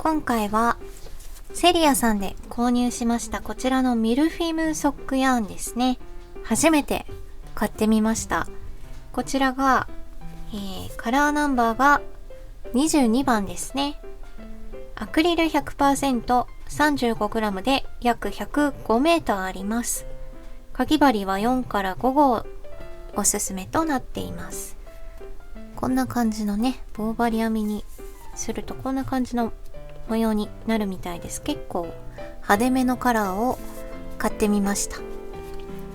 今回はセリアさんで購入しましたこちらのミルフィムソックヤーンですね。初めて買ってみました。こちらが、カラーナンバーが22番ですね。アクリル 100%35g で約105メーターあります。かぎ針は4から5号おすすめとなっています。こんな感じのね、棒針編みにするとこんな感じの模様になるみたいです。結構派手めのカラーを買ってみました。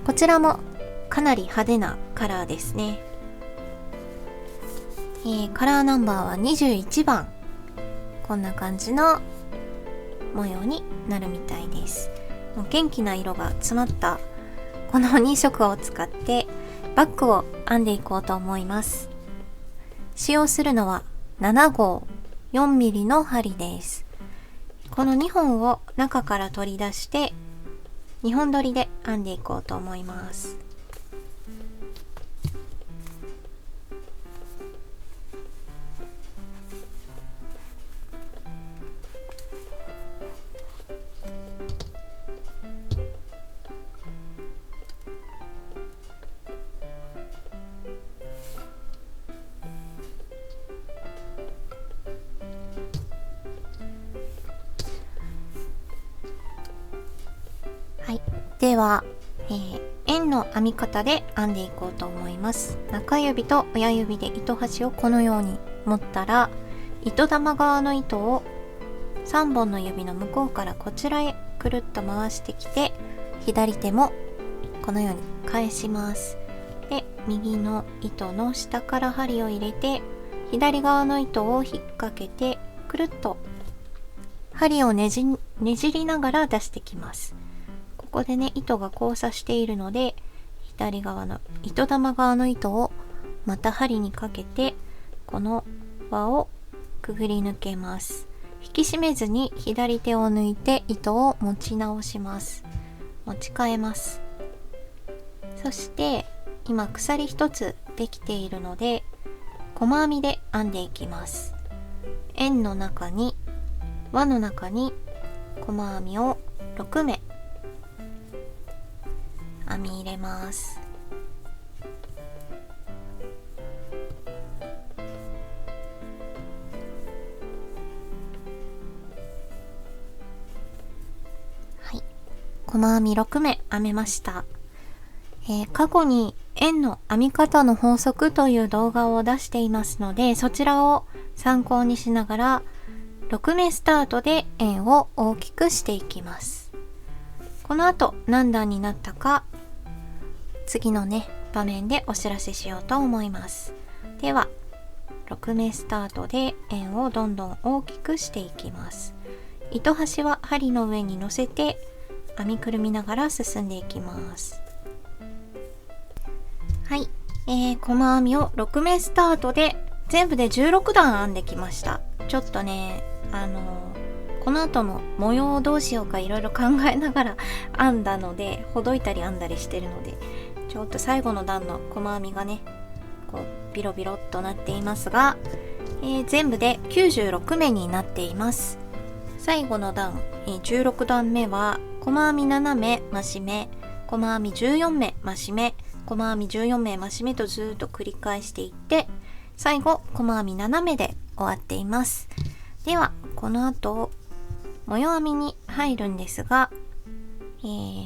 こちらもかなり派手なカラーですね。カラーナンバーは21番。こんな感じの模様になるみたいです。もう元気な色が詰まったこの2色を使ってバッグを編んでいこうと思います。使用するのは7号 4mm の針です。この2本を中から取り出して2本取りで編んでいこうと思います。はい、では、円の編み方で編んでいこうと思います。中指と親指で糸端をこのように持ったら、糸玉側の糸を3本の指の向こうからこちらへくるっと回してきて、左手もこのように返します。で、右の糸の下から針を入れて、左側の糸を引っ掛けてくるっと針をねじりながら出してきます。ここでね、糸が交差しているので、左側の糸玉側の糸をまた針にかけて、この輪をくぐり抜けます。引き締めずに左手を抜いて糸を持ち直します。持ち替えます。そして今鎖一つできているので、細編みで編んでいきます。円の中に輪の中に細編みを6目編み入れます。はい、細編み6目編めました。過去に円の編み方の法則という動画を出していますので、そちらを参考にしながら6目スタートで円を大きくしていきます。この後何段になったか次のね場面でお知らせしようと思います。では6目スタートで円をどんどん大きくしていきます。糸端は針の上に乗せて編みくるみながら進んでいきます。はい、細編みを6目スタートで全部で16段編んできました。ちょっとねこの後も模様をどうしようかいろいろ考えながら編んだので、ほどいたり編んだりしてるので、ちょっと最後の段の細編みがねこうビロビロっとなっていますが、全部で96目になっています。最後の段、16段目は細編み7目増し目、細編み14目増し目、細編み14目増し目とずっと繰り返していって、最後細編み7目で終わっています。ではこの後模様編みに入るんですが、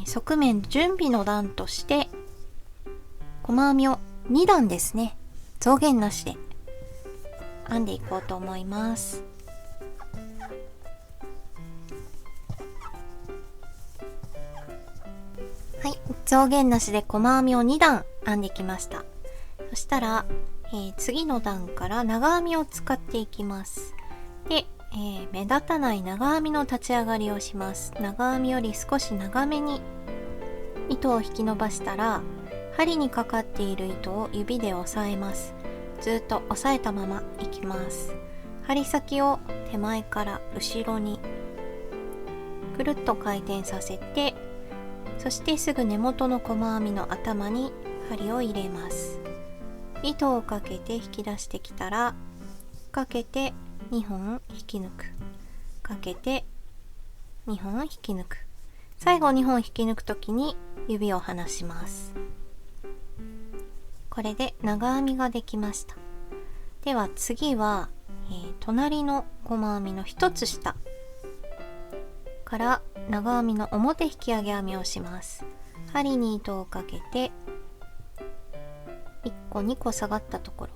側面準備の段として細編みを2段ですね、増減なしで編んでいこうと思います。はい、増減なしで細編みを2段編んできました。そしたら、次の段から長編みを使っていきます。で、目立たない長編みの立ち上がりをします。長編みより少し長めに糸を引き伸ばしたら、針にかかっている糸を指で押さえます。ずっと押さえたままいきます。針先を手前から後ろにくるっと回転させて、そしてすぐ根元の細編みの頭に針を入れます。糸をかけて引き出してきたら、かけて2本引き抜く。かけて2本引き抜く。最後2本引き抜くときに指を離します。これで長編みができました。では次は、隣の細編みの1つ下から長編みの表引き上げ編みをします。針に糸をかけて1個2個下がったところ、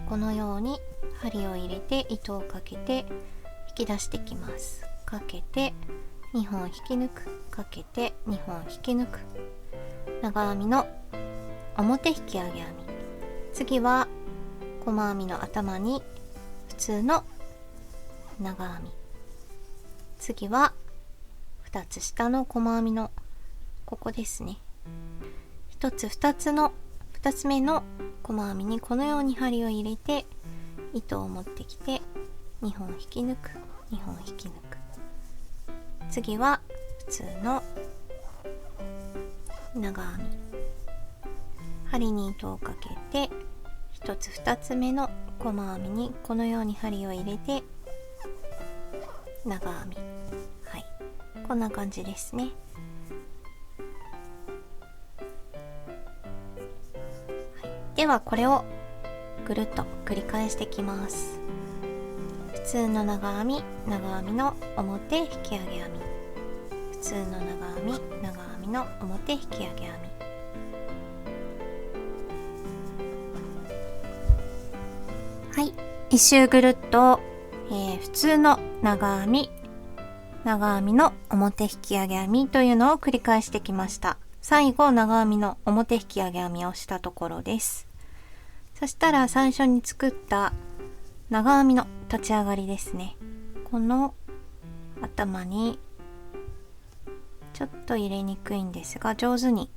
このように針を入れて糸をかけて引き出してきます。かけて2本引き抜く、かけて2本引き抜く。長編みの表引き上げ編み。次は細編みの頭に普通の長編み。次は2つ下の細編みのここですね。2つ目の細編みにこのように針を入れて糸を持ってきて2本引き抜く、2本引き抜く。次は普通の長編み。針に糸をかけて1つ2つ目の細編みにこのように針を入れて長編み。はい、こんな感じですね。ではこれをぐるっと繰り返していきます。普通の長編みの表引き上げ編み、普通の長編みの表引き上げ編み。はい、一周ぐるっと、普通の長編みの表引き上げ編みというのを繰り返してきました。最後長編みの表引き上げ編みをしたところです。そしたら最初に作った長編みの立ち上がりですね。この頭にちょっと入れにくいんですが、上手に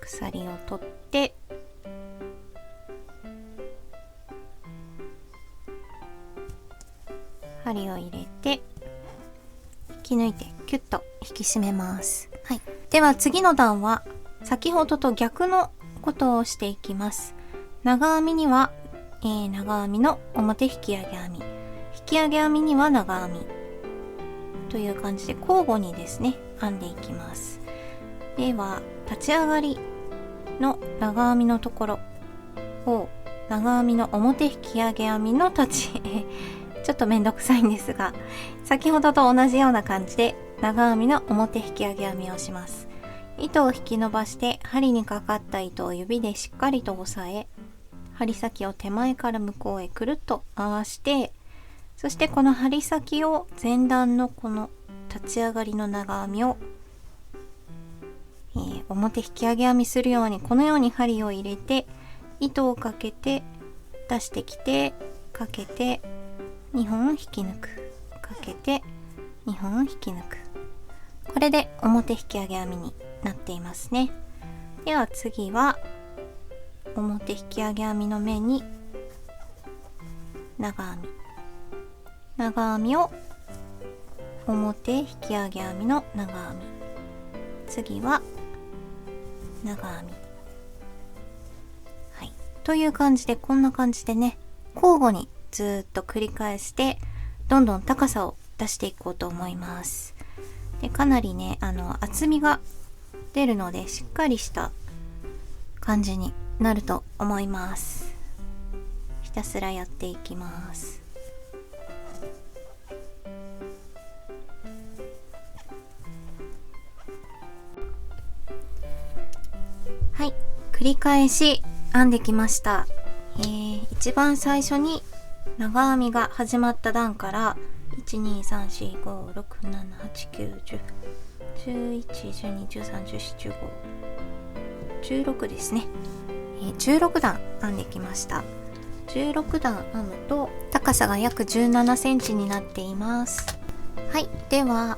鎖を取って針を入れて引き抜いてキュッと引き締めます。はい、では次の段は先ほどと逆のことをしていきます。長編みには、長編みの表引き上げ編み、引き上げ編みには長編みという感じで交互にですね編んでいきます。では立ち上がりの長編みのところを長編みの表引き上げ編みのちょっとめんどくさいんですが、先ほどと同じような感じで長編みの表引き上げ編みをします。糸を引き伸ばして針にかかった糸を指でしっかりと押さえ、針先を手前から向こうへくるっと回して、そしてこの針先を前段のこの立ち上がりの長編みを、表引き上げ編みするようにこのように針を入れて糸をかけて出してきて、かけて2本引き抜く、かけて2本引き抜く。これで表引き上げ編みになっていますね。では次は表引き上げ編みの目に長編みを表引き上げ編みの長編み、次は長編み、はい、という感じで、こんな感じでね交互にずっと繰り返してどんどん高さを出していこうと思います。でかなりね厚みが出るのでしっかりした感じになると思います。ひたすらやっていきます。はい、繰り返し編んできました。一番最初に長編みが始まった段から12345678910111213141516ですね。16段編んできました。16段編むと高さが約17センチになっています。はい、では、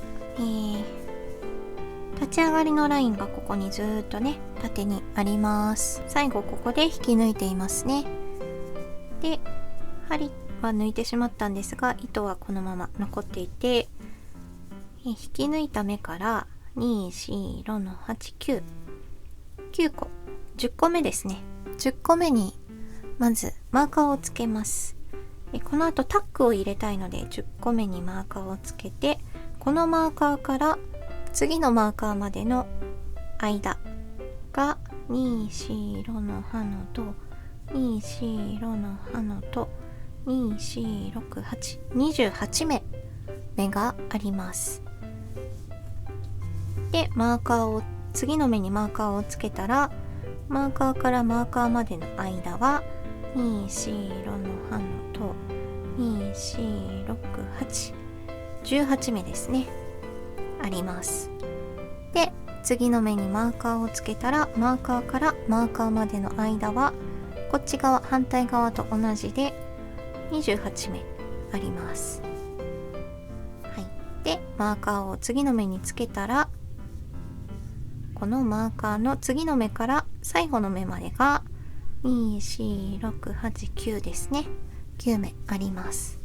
立ち上がりのラインがここにずーっとね縦にあります。最後ここで引き抜いていますね。で針は抜いてしまったんですが、糸はこのまま残っていて、引き抜いた目から2、4、6の8、9、9個、10個目ですね。10個目にまずマーカーをつけます。この後タックを入れたいので10個目にマーカーをつけて、このマーカーから次のマーカーまでの間が2、4、6の刃のと2、4、6の刃のと2、4、6、8、28目があります。で、次の目にマーカーをつけたら、マーカーからマーカーまでの間は2、4、6の刃のと2、4、6、8、18目ですね、あります。で、次の目にマーカーをつけたら、マーカーからマーカーまでの間はこっち側、反対側と同じで28目あります。はい。で、マーカーを次の目につけたら、このマーカーの次の目から最後の目までが2、4、6、8、9ですね。9目あります。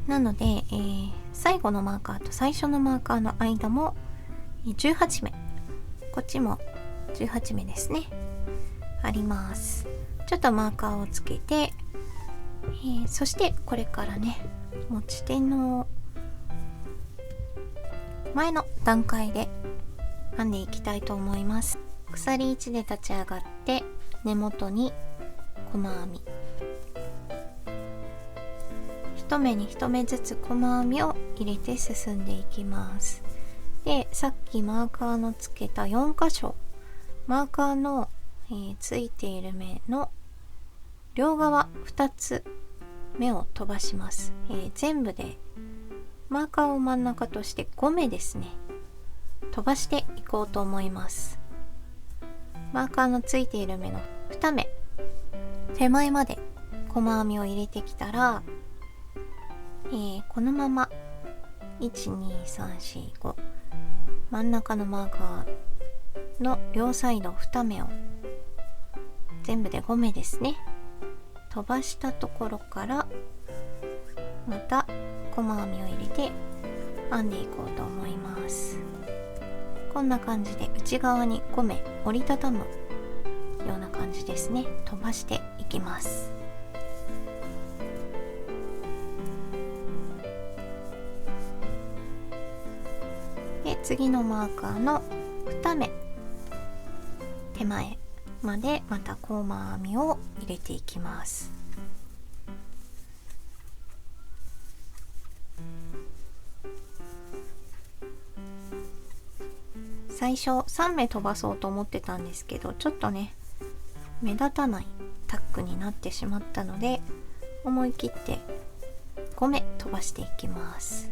なので、最後のマーカーと最初のマーカーの間も18目、こっちも18目ですね、あります。ちょっとマーカーをつけて、そしてこれからね、持ち手の前の段階で編んでいきたいと思います。鎖1で立ち上がって根元に細編み、1目に1目ずつ細編みを入れて進んでいきます。で、さっきマーカーのつけた4箇所、マーカーの、ついている目の両側2つ目を飛ばします。全部でマーカーを真ん中として5目ですね、飛ばしていこうと思います。マーカーのついている目の2目手前まで細編みを入れてきたら、このまま 1,2,3,4,5 真ん中のマーカーの両サイド2目を全部で5目ですね、飛ばしたところからまた細編みを入れて編んでいこうと思います。こんな感じで内側に5目折りたたむような感じですね、飛ばしていきます。で、次のマーカーの2目手前までまた細編みを入れていきます。最初3目飛ばそうと思ってたんですけど、ちょっとね目立たないタックになってしまったので、思い切って5目飛ばしていきます。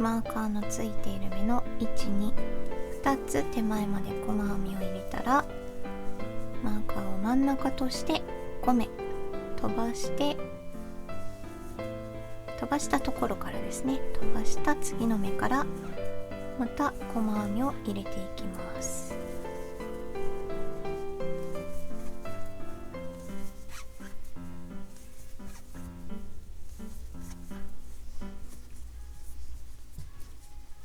マーカーのついている目の1、2、2つ手前まで細編みを入れたら、マーカーを真ん中として5目飛ばして、飛ばしたところからですね、飛ばした次の目からまた細編みを入れていきます。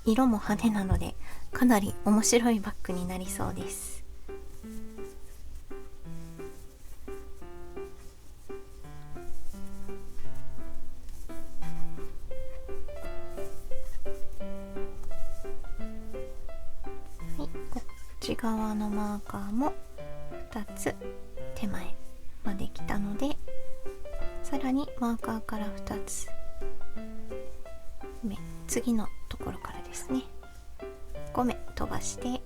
色も派手なのでかなり面白いバッグになりそうです。はい、こっち側のマーカーも2つ手前まで来たので、さらにマーカーから2つ目、次のところからですね5目飛ばして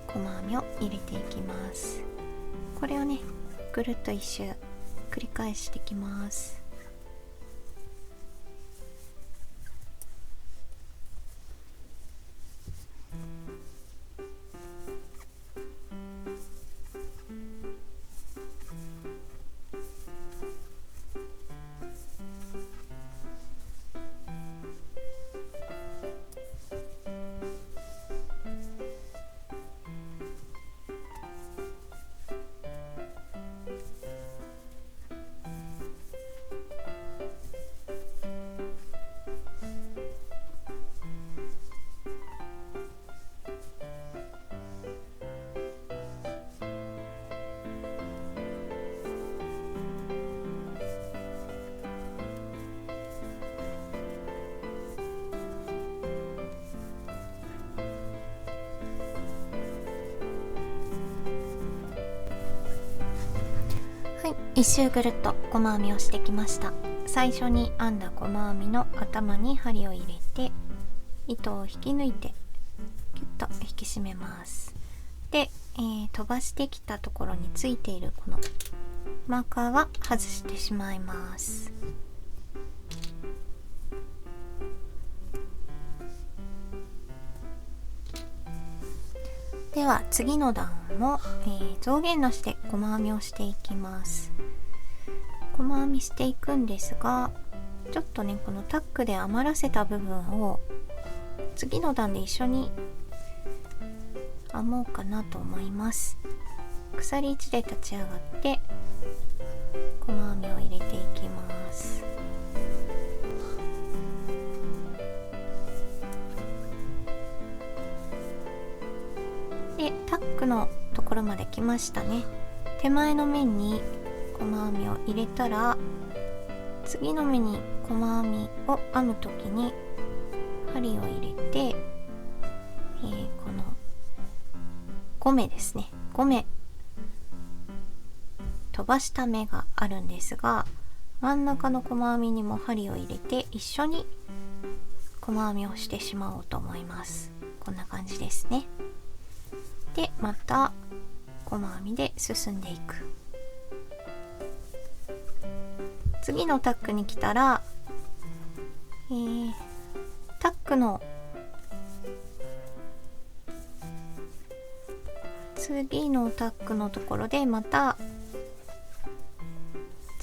細編みを入れていきます。これをねぐるっと一周繰り返していきます。はい、一周ぐるっと細編みをしてきました。最初に編んだ細編みの頭に針を入れて糸を引き抜いてキュッと引き締めます。で、飛ばしてきたところについているこのマーカーは外してしまいます。では次の段も、増減なしで細編みをしていきます。細編みしていくんですが、ちょっとねこのタックで余らせた部分を次の段で一緒に編もうかなと思います。鎖1で立ち上がって細編みを入れていきます。でタックのところまで来ましたね。手前の面に細編みを入れたら、次の目に細編みを編む時に針を入れて、この5目ですね、5目飛ばした目があるんですが、真ん中の細編みにも針を入れて一緒に細編みをしてしまおうと思います。こんな感じですね。でまた細編みで進んでいく。次のタックに来たら、タックの次のタックのところでまた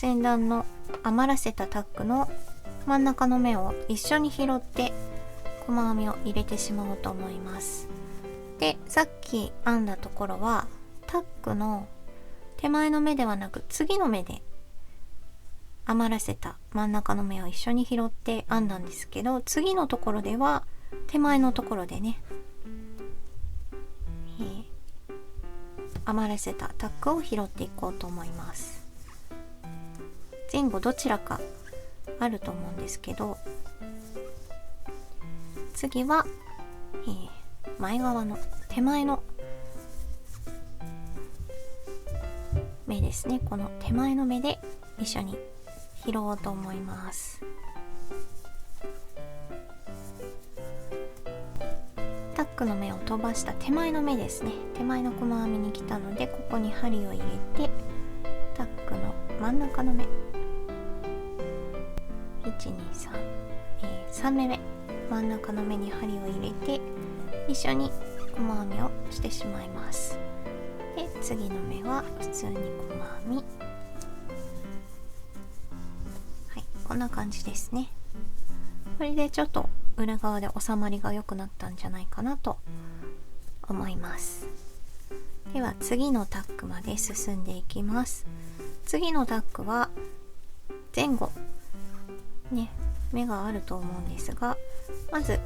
前段の余らせたタックの真ん中の目を一緒に拾って細編みを入れてしまおうと思います。でさっき編んだところはタックの手前の目ではなく次の目で余らせた真ん中の目を一緒に拾って編んだんですけど、次のところでは手前のところでね、余らせたタックを拾っていこうと思います。前後どちらかあると思うんですけど、次は、前側の手前の目ですね。この手前の目で一緒に拾おうと思います。タックの目を飛ばした手前の目ですね。手前の細編みに来たので、ここに針を入れてタックの真ん中の目3目目真ん中の目に針を入れて一緒に細編みをしてしまいます。で次の目は普通に細編み、こんな感じですね。これでちょっと裏側で収まりが良くなったんじゃないかなと思います。では次のタックまで進んでいきます。次のタックは前後ね目があると思うんですが、まず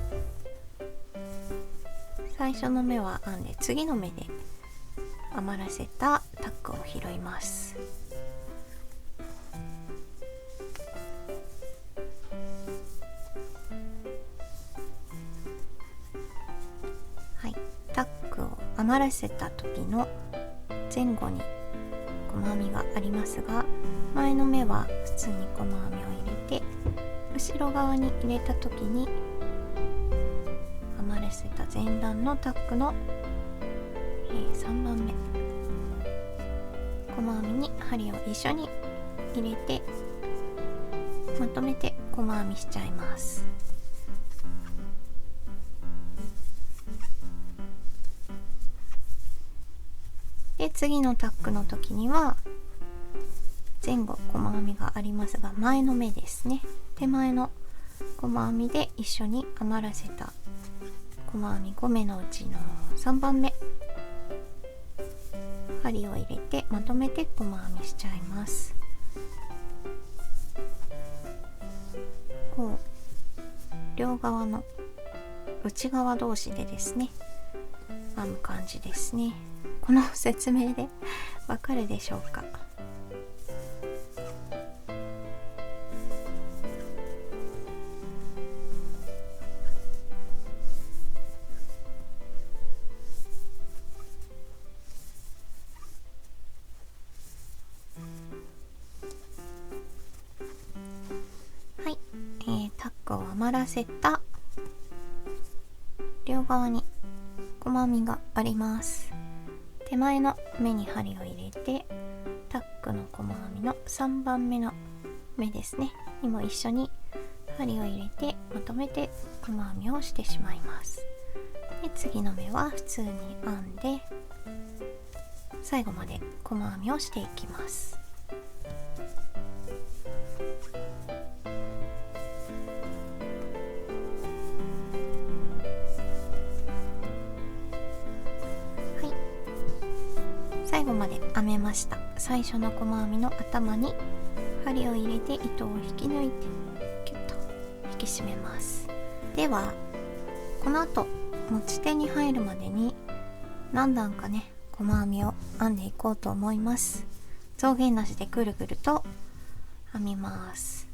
最初の目は編んで次の目で余らせたタックを拾います。タックを余らせた時の前後に細編みがありますが、前の目は普通に細編みを入れて、後ろ側に入れた時に余らせた前段のタックの、3番目細編みに針を一緒に入れてまとめて細編みしちゃいます。で次のタックの時には前後細編みがありますが、前の目ですね、手前の細編みで一緒に余らせた細編み5目のうちの3番目針を入れてまとめて細編みしちゃいます。こう両側の内側同士でですね編む感じですね。この説明でわかるでしょうか。余らせた両側に細編みがあります。手前の目に針を入れて、タックの細編みの3番目の目ですねにも一緒に針を入れてまとめて細編みをしてしまいます。で次の目は普通に編んで最後まで細編みをしていきます。最後まで編めました。最初の細編みの頭に針を入れて糸を引き抜いてキュッと引き締めます。ではこの後持ち手に入るまでに何段かね細編みを編んでいこうと思います。象限なしでぐるぐると編みます。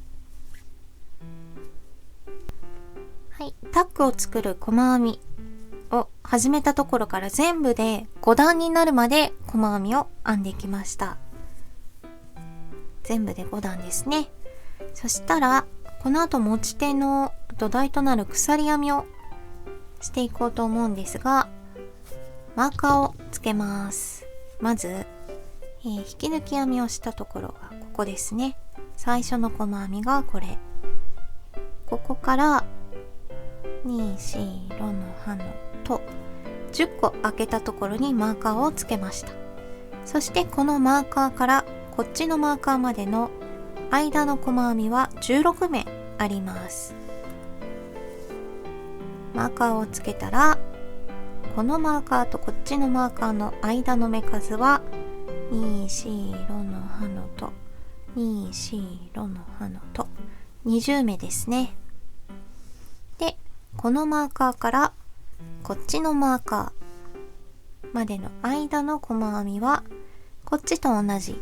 はい、タックを作る細編みを始めたところから全部で5段になるまで細編みを編んできました。全部で5段ですね。そしたらこの後持ち手の土台となる鎖編みをしていこうと思うんですが、マーカーをつけます。まず、引き抜き編みをしたところがここですね。最初の細編みがこれ。ここから2、4、6の刃のと10個開けたところにマーカーをつけました。そしてこのマーカーからこっちのマーカーまでの間の細編みは16目あります。マーカーをつけたらこのマーカーとこっちのマーカーの間の目数は2、4、6の刃のと2、4、6の刃のと20目ですね。でこのマーカーからこっちのマーカーまでの間の細編みはこっちと同じ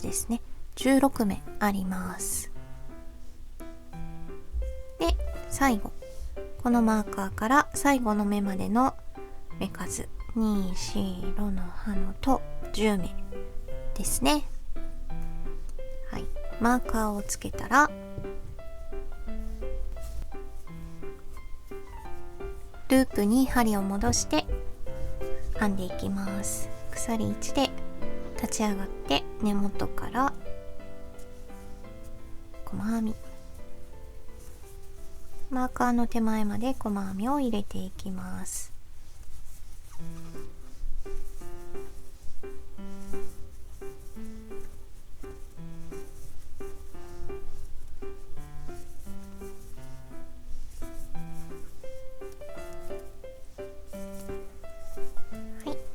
ですね。16目あります。で最後このマーカーから最後の目までの目数2、4、6の刃のと10目ですね。はい、マーカーをつけたらループに針を戻して編んでいきます。鎖1で立ち上がって根元から細編み、マーカーの手前まで細編みを入れていきます。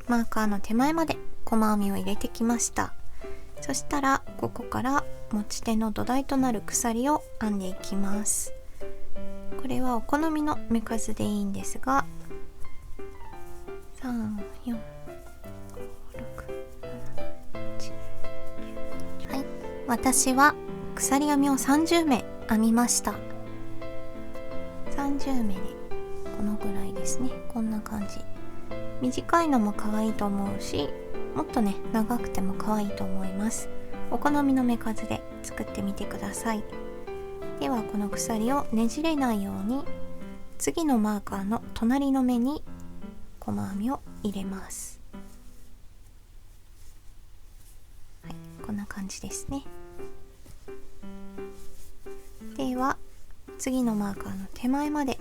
マーカーの手前まで細編みを入れてきました。そしたらここから持ち手の土台となる鎖を編んでいきます。これはお好みの目数でいいんですが、3、4、5、6、7、8、9、はい、私は鎖編みを30目編みました。30目でこのぐらいですね。こんな感じ。短いのも可愛いと思うし、もっとね長くても可愛いと思います。お好みの目数で作ってみてください。ではこの鎖をねじれないように次のマーカーの隣の目に細編みを入れます。はい、こんな感じですね。では次のマーカーの手前まで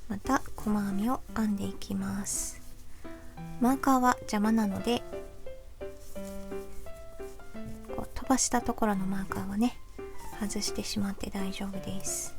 また細編みを編んでいきます。マーカーは邪魔なのでこう飛ばしたところのマーカーはね外してしまって大丈夫です。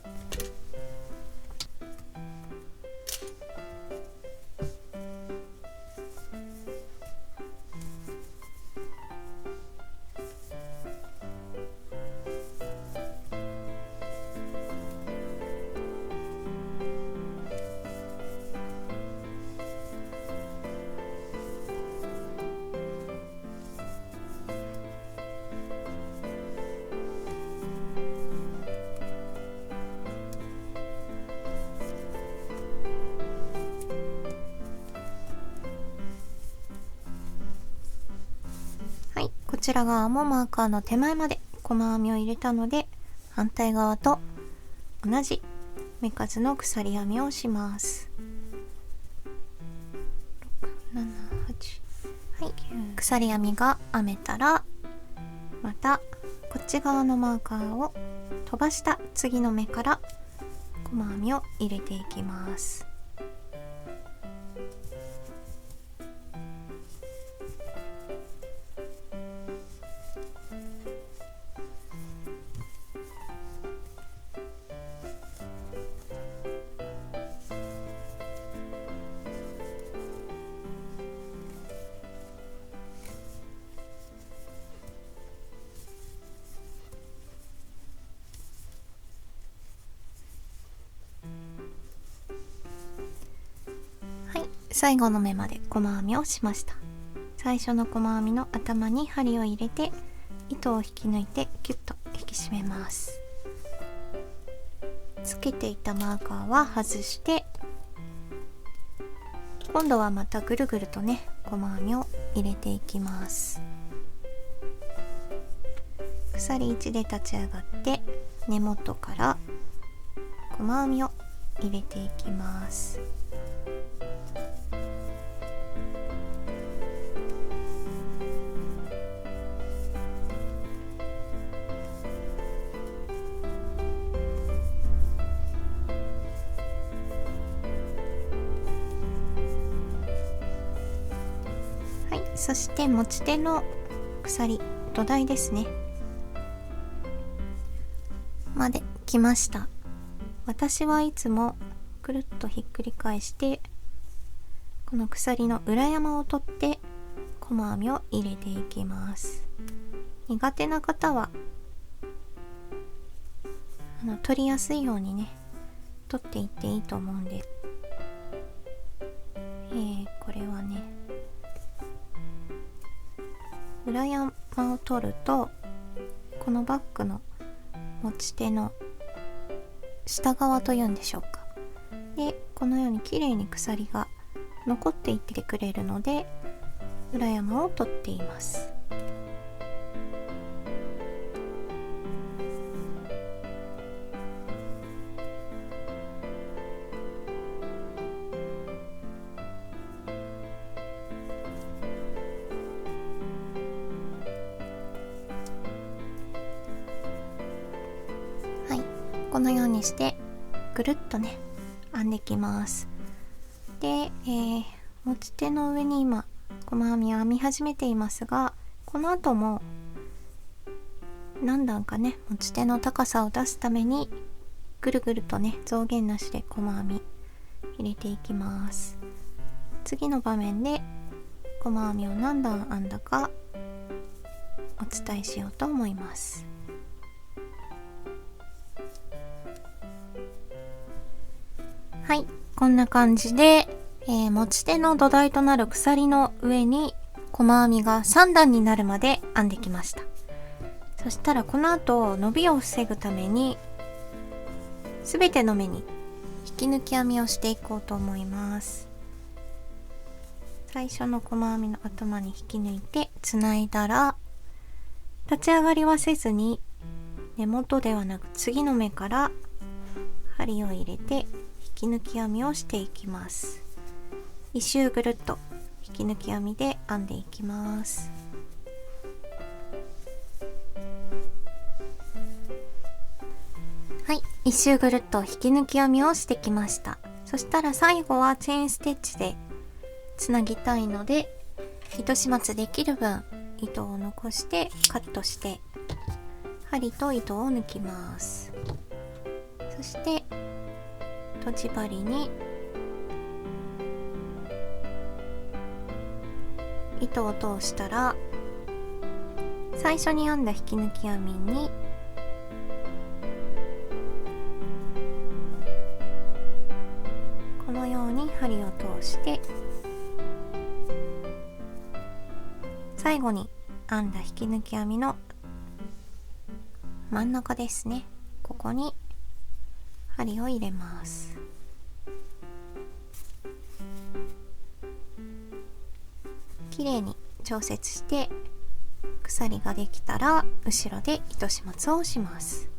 こちら側もマーカーの手前まで細編みを入れたので反対側と同じ目数の鎖編みをします。6、7、8、はい、鎖編みが編めたら、またこっち側のマーカーを飛ばした次の目から細編みを入れていきます。最後の目まで細編みをしました。最初の細編みの頭に針を入れて糸を引き抜いてキュッと引き締めます。つけていたマーカーは外して、今度はまたぐるぐるとね細編みを入れていきます。鎖1で立ち上がって根元から細編みを入れていきます。そして持ち手の鎖、土台ですねまで来ました。私はいつもくるっとひっくり返してこの鎖の裏山を取って細編みを入れていきます。苦手な方は取りやすいようにね取っていっていいと思うんです。これはね裏山を取るとこのバッグの持ち手の下側というんでしょうかでこのように綺麗に鎖が残っていってくれるので裏山を取っています。このようにしてぐるっとね編んできます。で、持ち手の上に今細編みを編み始めていますが、この後も何段かね持ち手の高さを出すためにぐるぐるとね増減なしで細編み入れていきます。次の場面で細編みを何段編んだかお伝えしようと思います。はい、こんな感じで、持ち手の土台となる鎖の上に細編みが3段になるまで編んできました。そしたらこの後伸びを防ぐために全ての目に引き抜き編みをしていこうと思います。最初の細編みの頭に引き抜いてつないだら、立ち上がりはせずに根元ではなく次の目から針を入れて引き抜き編みをしていきます。一周ぐるっと引き抜き編みで編んでいきます。はい、一周ぐるっと引き抜き編みをしてきました。そしたら最後はチェーンステッチでつなぎたいので、糸始末できる分糸を残してカットして針と糸を抜きます。そしてとじ針に糸を通したら、最初に編んだ引き抜き編みにこのように針を通して最後に編んだ引き抜き編みの真ん中ですね、ここに針を入れます。きれいに調節して鎖ができたら後ろで糸始末をします。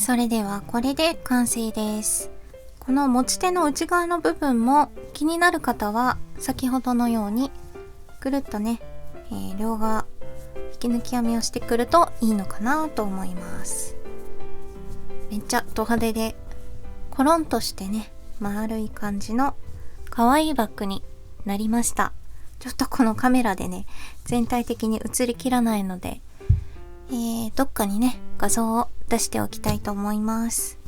それではこれで完成です。この持ち手の内側の部分も気になる方は先ほどのようにぐるっとね、両側引き抜き編みをしてくるといいのかなと思います。めっちゃド派手でコロンとしてね、丸い感じの可愛いバッグになりました。ちょっとこのカメラでね、全体的に映りきらないので、どっかにね、画像を出しておきたいと思います。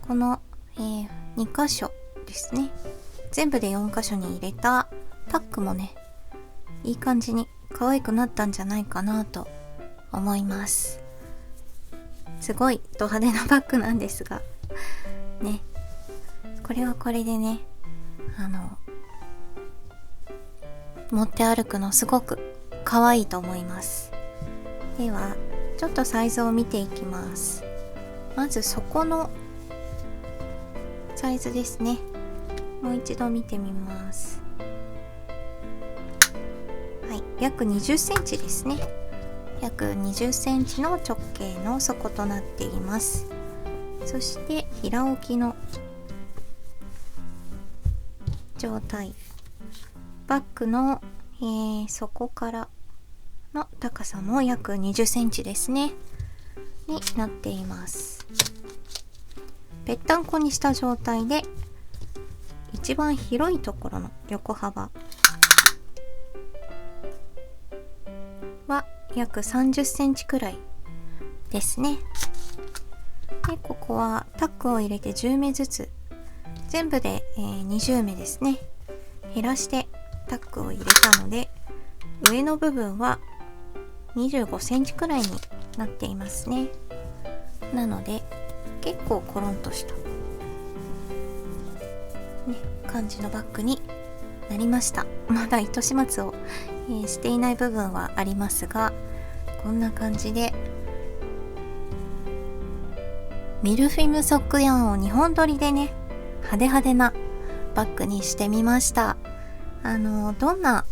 この、2箇所ですね。全部で4箇所に入れたタックもね、いい感じに可愛くなったんじゃないかなと思います。すごいド派手なバッグなんですが、ね、これはこれでね、持って歩くのすごく可愛いと思います。では、ちょっとサイズを見ていきます。まず底のサイズですね。もう一度見てみます。はい、約20センチですね。約20センチの直径の底となっています。そして平置きの状態。バッグの、底からの高さも約20センチですね。になっています。ぺったんこにした状態で一番広いところの横幅は約30センチくらいですね。で、ここはタックを入れて10目ずつ、全部で、20目ですね。減らしてタックを入れたので、上の部分は25センチくらいになっていますね。なので結構コロンとした、ね、感じのバッグになりました。まだ糸始末を、していない部分はありますが、こんな感じでミルフィムソックヤーンを2本取りでね、派手派手なバッグにしてみました。どんな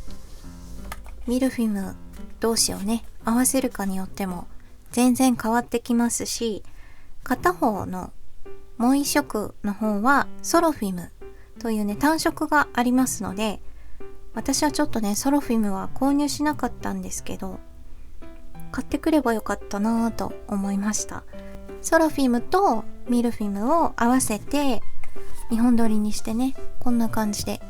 ミルフィム同士をね、合わせるかによっても全然変わってきますし、片方のもう一色の方はソロフィムというね、単色がありますので、私はちょっとね、ソロフィムは購入しなかったんですけど、買ってくればよかったなぁと思いました。ソロフィムとミルフィムを合わせて2本取りにしてね、こんな感じで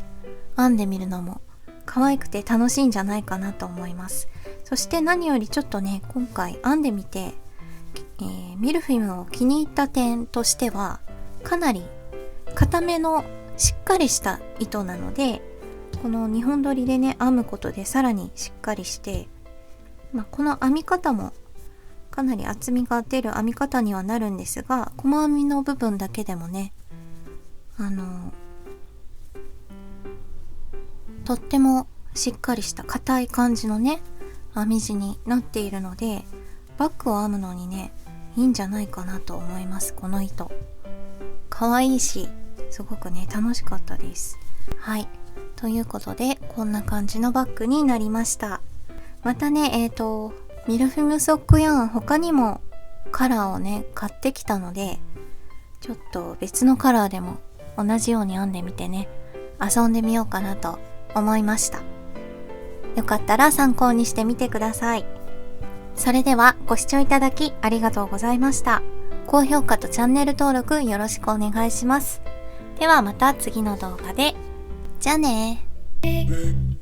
編んでみるのも可愛くて楽しいんじゃないかなと思います。そして何よりちょっとね、今回編んでみて、ミルフィムを気に入った点としては、かなり固めのしっかりした糸なので、この2本取りでね、編むことでさらにしっかりして、この編み方もかなり厚みが出る編み方にはなるんですが、細編みの部分だけでもね、とってもしっかりした硬い感じのね、編み地になっているので、バッグを編むのにね、いいんじゃないかなと思います。この糸可愛いし、すごくね、楽しかったです。はい、ということでこんな感じのバッグになりました。またね、ミルフィムソックヤーン他にもカラーをね、買ってきたので、ちょっと別のカラーでも同じように編んでみてね、遊んでみようかなと思いました。よかったら参考にしてみてください。それではご視聴いただきありがとうございました。高評価とチャンネル登録よろしくお願いします。ではまた次の動画で。じゃあねー。